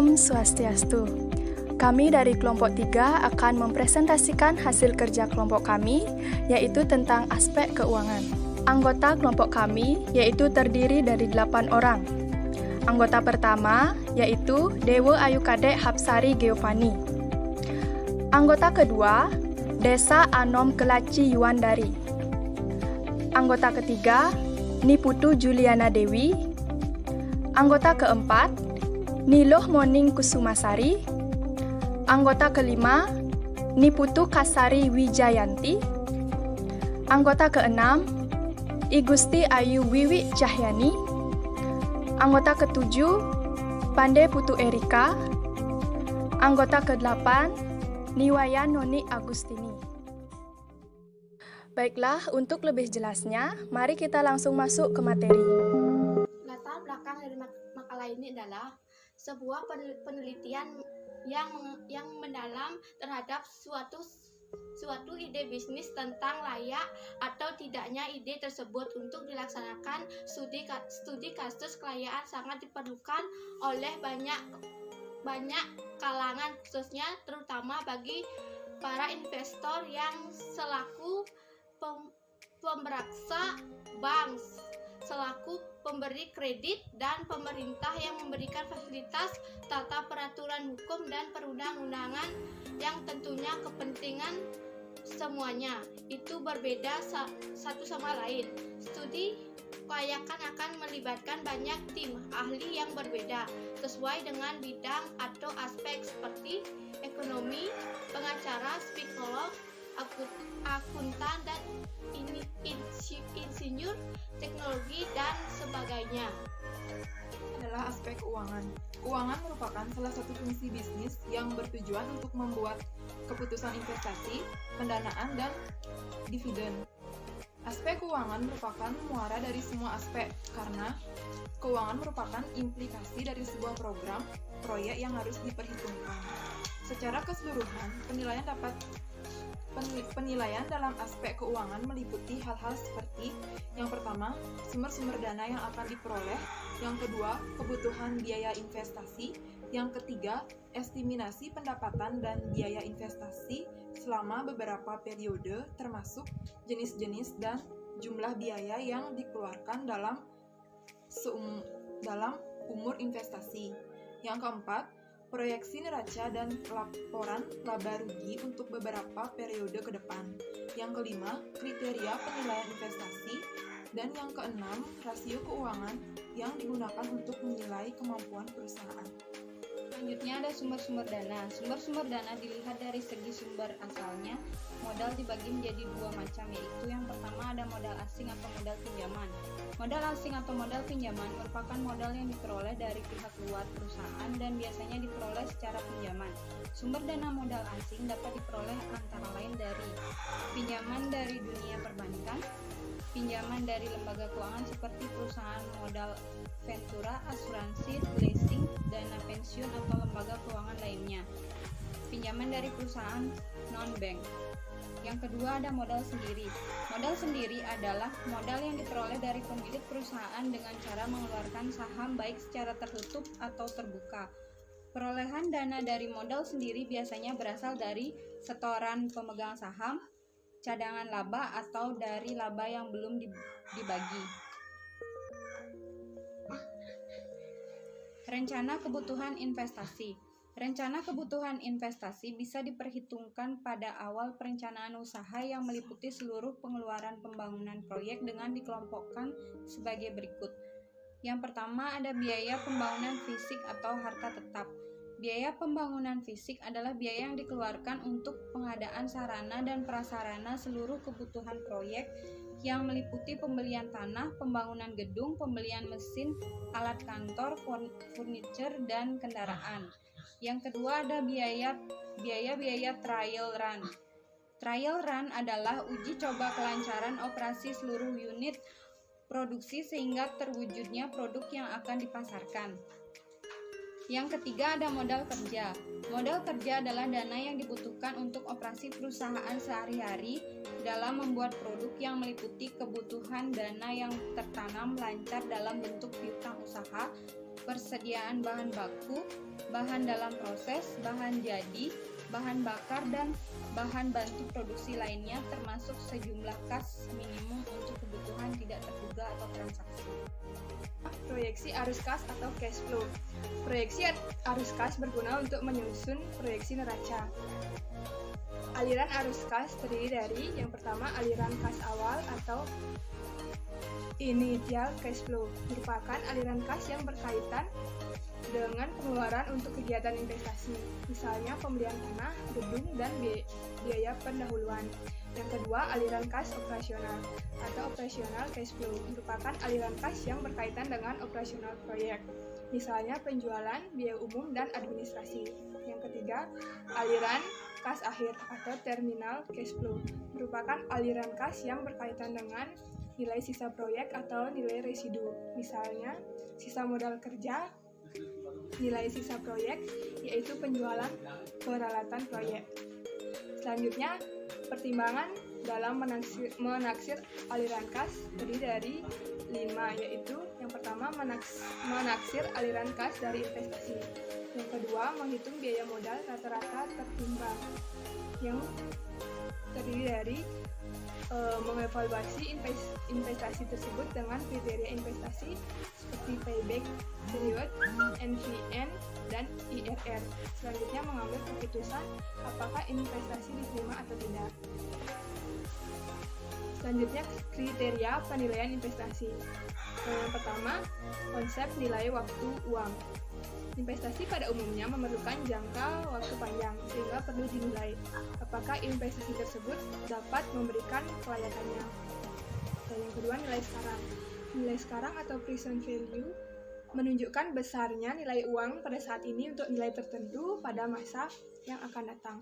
Om Swastiastu. Kami dari kelompok 3 akan mempresentasikan hasil kerja kelompok kami, yaitu tentang aspek keuangan. Anggota kelompok kami yaitu terdiri dari 8 orang. Anggota pertama yaitu Dewa Ayu Kadek Hapsari Geofani. Anggota kedua, Desa Anom Kelaci Yuandari. Anggota ketiga, Niputu Juliana Dewi. Anggota keempat, Niloh Moning Kusumasari. Anggota kelima, Niputu Kasari Wijayanti. Anggota keenam, Igusti Ayu Wiwi Cahyani. Anggota ketujuh, Pande Putu Erika. Anggota kedelapan, Niwaya Noni Agustini. Baiklah, untuk lebih jelasnya, mari kita langsung masuk ke materi. Latar belakang dari makalah ini adalah sebuah penelitian yang mendalam terhadap suatu ide bisnis tentang layak atau tidaknya ide tersebut untuk dilaksanakan. Studi kasus kelayaan sangat diperlukan oleh banyak kalangan, khususnya terutama bagi para investor yang selaku pemberaksa bank, selaku pemberi kredit, dan pemerintah yang memberikan fasilitas tata peraturan hukum dan perundang-undangan yang tentunya kepentingan semuanya itu berbeda satu sama lain. Studi kelayakan akan melibatkan banyak tim ahli yang berbeda sesuai dengan bidang atau aspek seperti ekonomi, pengacara, psikolog, akuntan, dan insinyur teknologi dan sebagainya. Adalah aspek keuangan. Keuangan merupakan salah satu fungsi bisnis yang bertujuan untuk membuat keputusan investasi, pendanaan, dan dividen. Aspek keuangan merupakan muara dari semua aspek karena keuangan merupakan implikasi dari sebuah program, proyek yang harus diperhitungkan. Secara keseluruhan, penilaian dalam aspek keuangan meliputi hal-hal seperti: yang pertama, sumber-sumber dana yang akan diperoleh; yang kedua, kebutuhan biaya investasi; yang ketiga, estimasi pendapatan dan biaya investasi selama beberapa periode, termasuk jenis-jenis dan jumlah biaya yang dikeluarkan dalam umur investasi; yang keempat, proyeksi neraca dan laporan laba rugi untuk beberapa periode ke depan; yang kelima, kriteria penilaian investasi; dan yang keenam, rasio keuangan yang digunakan untuk menilai kemampuan perusahaan. Selanjutnya ada sumber-sumber dana. Sumber-sumber dana dilihat dari segi sumber asalnya. Modal dibagi menjadi dua macam, yaitu yang pertama ada modal asing atau modal pinjaman. Modal asing atau modal pinjaman merupakan modal yang diperoleh dari pihak luar perusahaan dan biasanya diperoleh secara pinjaman. Sumber dana modal asing dapat diperoleh antara lain dari pinjaman dari dunia perbankan, pinjaman dari lembaga keuangan seperti perusahaan modal ventura, asuransi, leasing, dana pensiun atau lembaga keuangan lainnya, pinjaman dari perusahaan non-bank. Yang kedua ada modal sendiri. Modal sendiri adalah modal yang diperoleh dari pemilik perusahaan dengan cara mengeluarkan saham baik secara tertutup atau terbuka. Perolehan dana dari modal sendiri biasanya berasal dari setoran pemegang saham, cadangan laba, atau dari laba yang belum dibagi. Rencana kebutuhan investasi. Rencana kebutuhan investasi bisa diperhitungkan pada awal perencanaan usaha yang meliputi seluruh pengeluaran pembangunan proyek dengan dikelompokkan sebagai berikut. Yang pertama ada biaya pembangunan fisik atau harta tetap. Biaya pembangunan fisik adalah biaya yang dikeluarkan untuk pengadaan sarana dan prasarana seluruh kebutuhan proyek yang meliputi pembelian tanah, pembangunan gedung, pembelian mesin, alat kantor, furniture, dan kendaraan. Yang kedua ada biaya trial run. Trial run adalah uji coba kelancaran operasi seluruh unit produksi sehingga terwujudnya produk yang akan dipasarkan. Yang ketiga ada modal kerja. Modal kerja adalah dana yang dibutuhkan untuk operasi perusahaan sehari-hari dalam membuat produk yang meliputi kebutuhan dana yang tertanam lancar dalam bentuk piutang usaha, persediaan bahan baku, bahan dalam proses, bahan jadi, bahan bakar, dan bahan bantu produksi lainnya termasuk sejumlah kas minimum untuk kebutuhan tidak terduga atau transaksi. Proyeksi arus kas atau cash flow. Proyeksi arus kas berguna untuk menyusun proyeksi neraca. Aliran arus kas terdiri dari yang pertama aliran kas awal atau initial cash flow, merupakan aliran kas yang berkaitan dengan pengeluaran untuk kegiatan investasi, misalnya pembelian tanah, gedung, dan biaya pendahuluan. Yang kedua, aliran kas operasional atau operational cash flow, merupakan aliran kas yang berkaitan dengan operasional proyek, misalnya penjualan, biaya umum, dan administrasi. Yang ketiga, aliran kas akhir atau terminal cash flow, merupakan aliran kas yang berkaitan dengan nilai sisa proyek atau nilai residu, misalnya sisa modal kerja, nilai sisa proyek, yaitu penjualan peralatan proyek. Selanjutnya, pertimbangan dalam menaksir aliran kas terdiri dari 5, yaitu yang pertama menaksir aliran kas dari investasi, yang kedua menghitung biaya modal rata-rata tertimbang, yang terdiri dari mengevaluasi investasi tersebut dengan kriteria investasi seperti payback period, NPN, dan IRR. Selanjutnya mengambil keputusan apakah investasi diterima atau tidak. Selanjutnya kriteria penilaian investasi. Yang pertama, konsep nilai waktu uang. Investasi pada umumnya memerlukan jangka waktu panjang, sehingga perlu dinilai apakah investasi tersebut dapat memberikan kelayakannya. Dan yang kedua, nilai sekarang. Nilai sekarang atau present value menunjukkan besarnya nilai uang pada saat ini untuk nilai tertentu pada masa yang akan datang.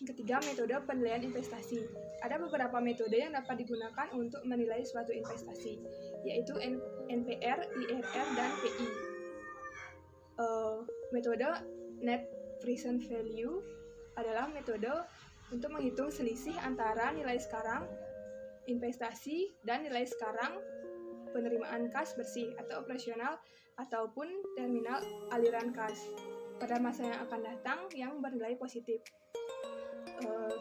Yang ketiga, metode penilaian investasi. Ada beberapa metode yang dapat digunakan untuk menilai suatu investasi, yaitu NPR, IRR, dan PI. Metode net present value adalah metode untuk menghitung selisih antara nilai sekarang investasi dan nilai sekarang penerimaan kas bersih atau operasional ataupun terminal aliran kas pada masa yang akan datang yang bernilai positif.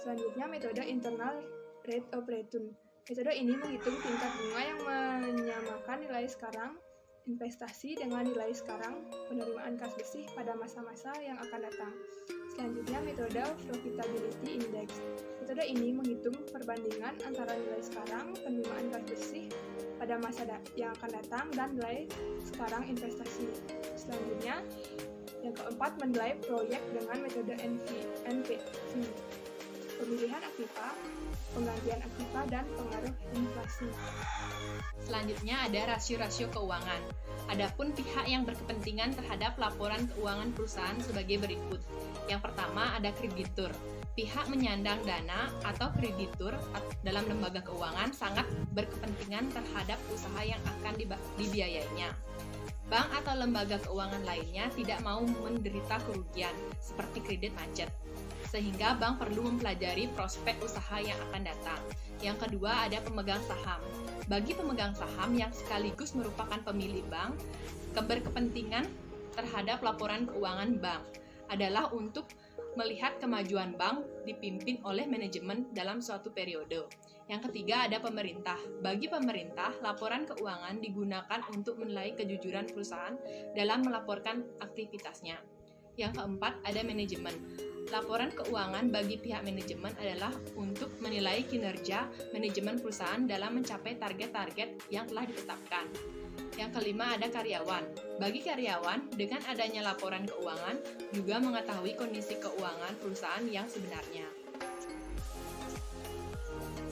Selanjutnya, metode internal rate of return. Metode ini menghitung tingkat bunga yang menyamakan nilai sekarang investasi dengan nilai sekarang penerimaan kas bersih pada masa-masa yang akan datang. Selanjutnya, metode profitability index. Metode ini menghitung perbandingan antara nilai sekarang penerimaan kas bersih pada masa yang akan datang dan nilai sekarang investasi. Selanjutnya, yang keempat, menilai proyek dengan metode NPV. Pemilihan aktiva, penggantian aktiva, dan pengaruh inflasi. Selanjutnya ada rasio-rasio keuangan. Adapun pihak yang berkepentingan terhadap laporan keuangan perusahaan sebagai berikut. Yang pertama ada kreditur. Pihak menyandang dana atau kreditur dalam lembaga keuangan sangat berkepentingan terhadap usaha yang akan dibiayainya. Bank atau lembaga keuangan lainnya tidak mau menderita kerugian seperti kredit macet, sehingga bank perlu mempelajari prospek usaha yang akan datang. Yang kedua ada pemegang saham. Bagi pemegang saham yang sekaligus merupakan pemilik bank, keberkepentingan terhadap laporan keuangan bank adalah untuk melihat kemajuan bank dipimpin oleh manajemen dalam suatu periode. Yang ketiga ada pemerintah. Bagi pemerintah, laporan keuangan digunakan untuk menilai kejujuran perusahaan dalam melaporkan aktivitasnya. Yang keempat ada manajemen. Laporan keuangan bagi pihak manajemen adalah untuk menilai kinerja manajemen perusahaan dalam mencapai target-target yang telah ditetapkan. Yang kelima ada karyawan. Bagi karyawan, dengan adanya laporan keuangan juga mengetahui kondisi keuangan perusahaan yang sebenarnya.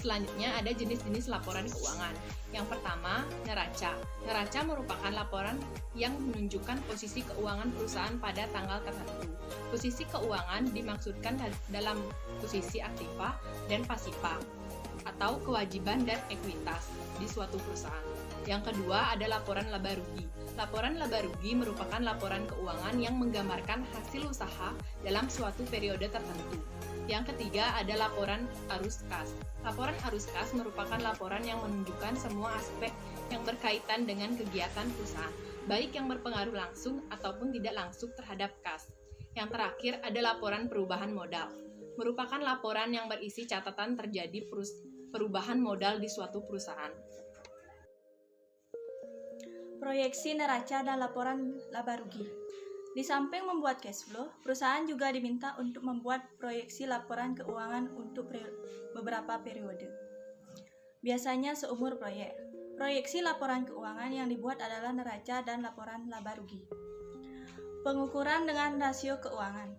Selanjutnya ada jenis-jenis laporan keuangan. Yang pertama, neraca. Neraca merupakan laporan yang menunjukkan posisi keuangan perusahaan pada tanggal tertentu. Posisi keuangan dimaksudkan dalam posisi aktiva dan pasifa, atau kewajiban dan ekuitas di suatu perusahaan. Yang kedua ada laporan laba rugi. Laporan laba rugi merupakan laporan keuangan yang menggambarkan hasil usaha dalam suatu periode tertentu. Yang ketiga ada laporan arus kas. Laporan arus kas merupakan laporan yang menunjukkan semua aspek yang berkaitan dengan kegiatan perusahaan. baik yang berpengaruh langsung ataupun tidak langsung terhadap kas. Yang terakhir ada laporan perubahan modal, merupakan laporan yang berisi catatan terjadi perubahan modal di suatu perusahaan. Proyeksi neraca dan laporan laba rugi. Di samping membuat cash flow, perusahaan juga diminta untuk membuat proyeksi laporan keuangan untuk beberapa periode. Biasanya seumur proyek. Proyeksi laporan keuangan yang dibuat adalah neraca dan laporan laba rugi. Pengukuran dengan rasio keuangan.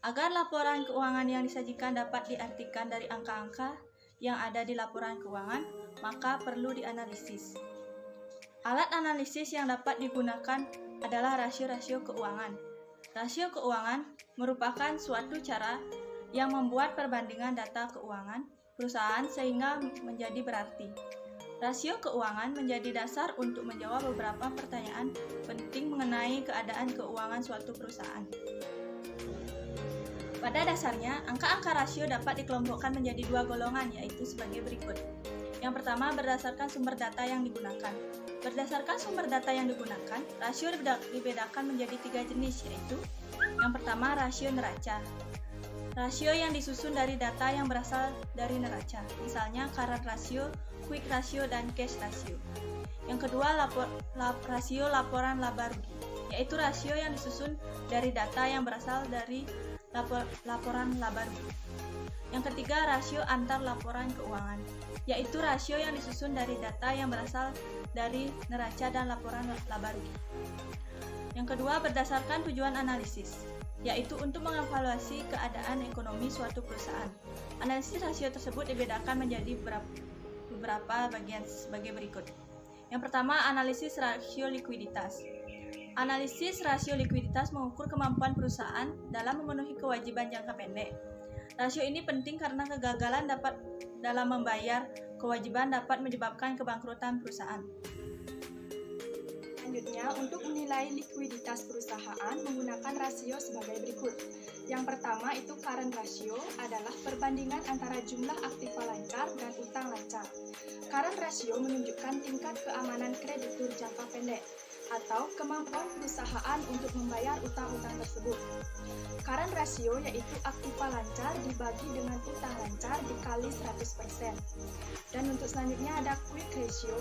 Agar laporan keuangan yang disajikan dapat diartikan dari angka-angka yang ada di laporan keuangan, maka perlu dianalisis. Alat analisis yang dapat digunakan adalah rasio-rasio keuangan. Rasio keuangan merupakan suatu cara yang membuat perbandingan data keuangan perusahaan sehingga menjadi berarti. Rasio keuangan menjadi dasar untuk menjawab beberapa pertanyaan penting mengenai keadaan keuangan suatu perusahaan. Pada dasarnya, angka-angka rasio dapat dikelompokkan menjadi dua golongan, yaitu sebagai berikut. Yang pertama, berdasarkan sumber data yang digunakan. Berdasarkan sumber data yang digunakan, rasio dibedakan menjadi 3 jenis, yaitu yang pertama, rasio neraca. Rasio yang disusun dari data yang berasal dari neraca, misalnya current ratio, quick ratio, dan cash ratio. Yang kedua, rasio laporan laba rugi, yaitu rasio yang disusun dari data yang berasal dari laporan laba rugi. Yang ketiga, rasio antar laporan keuangan, yaitu rasio yang disusun dari data yang berasal dari neraca dan laporan laba rugi. Yang kedua, berdasarkan tujuan analisis, yaitu untuk mengevaluasi keadaan ekonomi suatu perusahaan. Analisis rasio tersebut dibedakan menjadi beberapa bagian sebagai berikut. Yang pertama, analisis rasio likuiditas. Analisis rasio likuiditas mengukur kemampuan perusahaan dalam memenuhi kewajiban jangka pendek. Rasio ini penting karena kegagalan dalam membayar kewajiban dapat menyebabkan kebangkrutan perusahaan. Selanjutnya, untuk menilai likuiditas perusahaan menggunakan rasio sebagai berikut. Yang pertama itu current ratio adalah perbandingan antara jumlah aktiva lancar dan utang lancar. Current ratio menunjukkan tingkat keamanan kreditur jangka pendek atau kemampuan perusahaan untuk membayar utang-utang tersebut. Current ratio yaitu aktiva lancar dibagi dengan utang lancar dikali 100%. Dan untuk selanjutnya ada quick ratio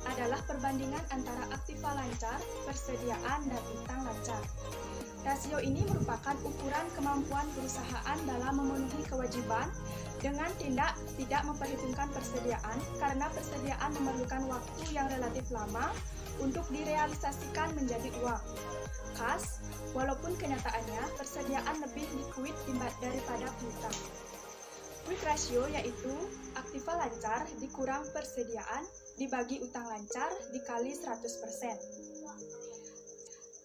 adalah perbandingan antara aktiva lancar, persediaan, dan utang lancar. Rasio ini merupakan ukuran kemampuan perusahaan dalam memenuhi kewajiban dengan tidak memperhitungkan persediaan karena persediaan memerlukan waktu yang relatif lama untuk direalisasikan menjadi uang. Kas, walaupun kenyataannya persediaan lebih likuid daripada piutang. Quick ratio yaitu aktiva lancar dikurang persediaan dibagi utang lancar dikali 100%.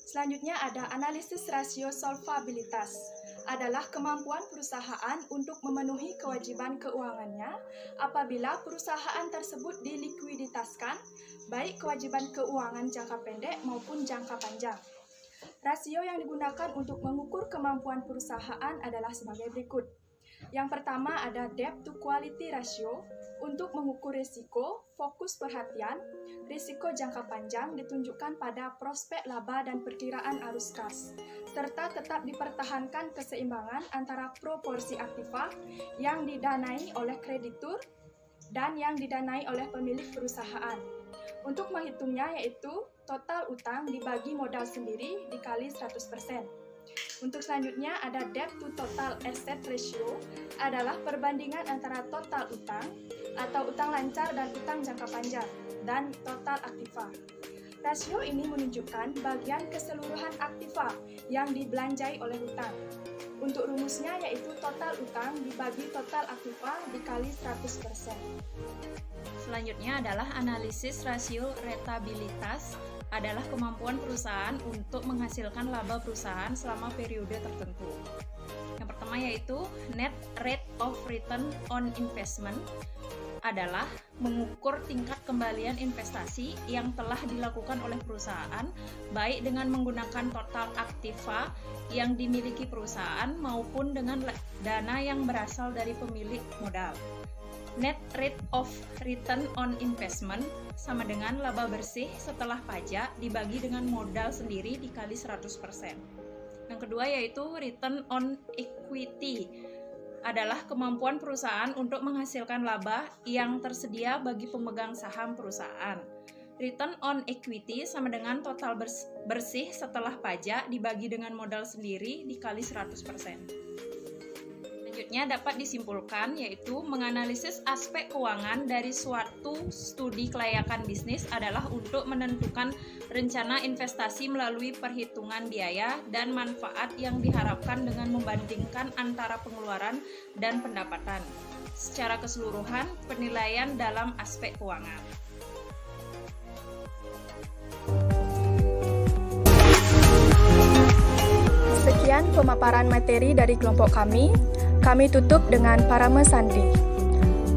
Selanjutnya ada analisis rasio solvabilitas. Adalah kemampuan perusahaan untuk memenuhi kewajiban keuangannya apabila perusahaan tersebut dilikuiditaskan, baik kewajiban keuangan jangka pendek maupun jangka panjang. Rasio yang digunakan untuk mengukur kemampuan perusahaan adalah sebagai berikut. Yang pertama ada debt to quality ratio. Untuk mengukur risiko, fokus perhatian, risiko jangka panjang ditunjukkan pada prospek laba dan perkiraan arus kas, serta tetap dipertahankan keseimbangan antara proporsi aktiva yang didanai oleh kreditur dan yang didanai oleh pemilik perusahaan. Untuk menghitungnya yaitu total utang dibagi modal sendiri dikali 100%. Untuk selanjutnya ada debt to total asset ratio adalah perbandingan antara total utang atau utang lancar dan utang jangka panjang dan total aktiva. Rasio ini menunjukkan bagian keseluruhan aktiva yang dibelanjai oleh utang. Untuk rumusnya yaitu total utang dibagi total aktiva dikali 100%. Selanjutnya adalah analisis rasio rentabilitas adalah kemampuan perusahaan untuk menghasilkan laba perusahaan selama periode tertentu. Yang pertama yaitu net rate of return on investment adalah mengukur tingkat kembalian investasi yang telah dilakukan oleh perusahaan baik dengan menggunakan total aktiva yang dimiliki perusahaan maupun dengan dana yang berasal dari pemilik modal. Net rate of return on investment sama dengan laba bersih setelah pajak dibagi dengan modal sendiri dikali 100%. Yang kedua yaitu return on equity, adalah kemampuan perusahaan untuk menghasilkan laba yang tersedia bagi pemegang saham perusahaan. Return on equity sama dengan total bersih setelah pajak dibagi dengan modal sendiri dikali 100%. Selanjutnya dapat disimpulkan yaitu menganalisis aspek keuangan dari suatu studi kelayakan bisnis adalah untuk menentukan rencana investasi melalui perhitungan biaya dan manfaat yang diharapkan dengan membandingkan antara pengeluaran dan pendapatan. Secara keseluruhan, penilaian dalam aspek keuangan. Sekian pemaparan materi dari kelompok kami. Kami tutup dengan parama Santi.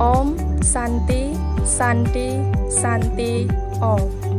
Om Santi Santi Santi Om.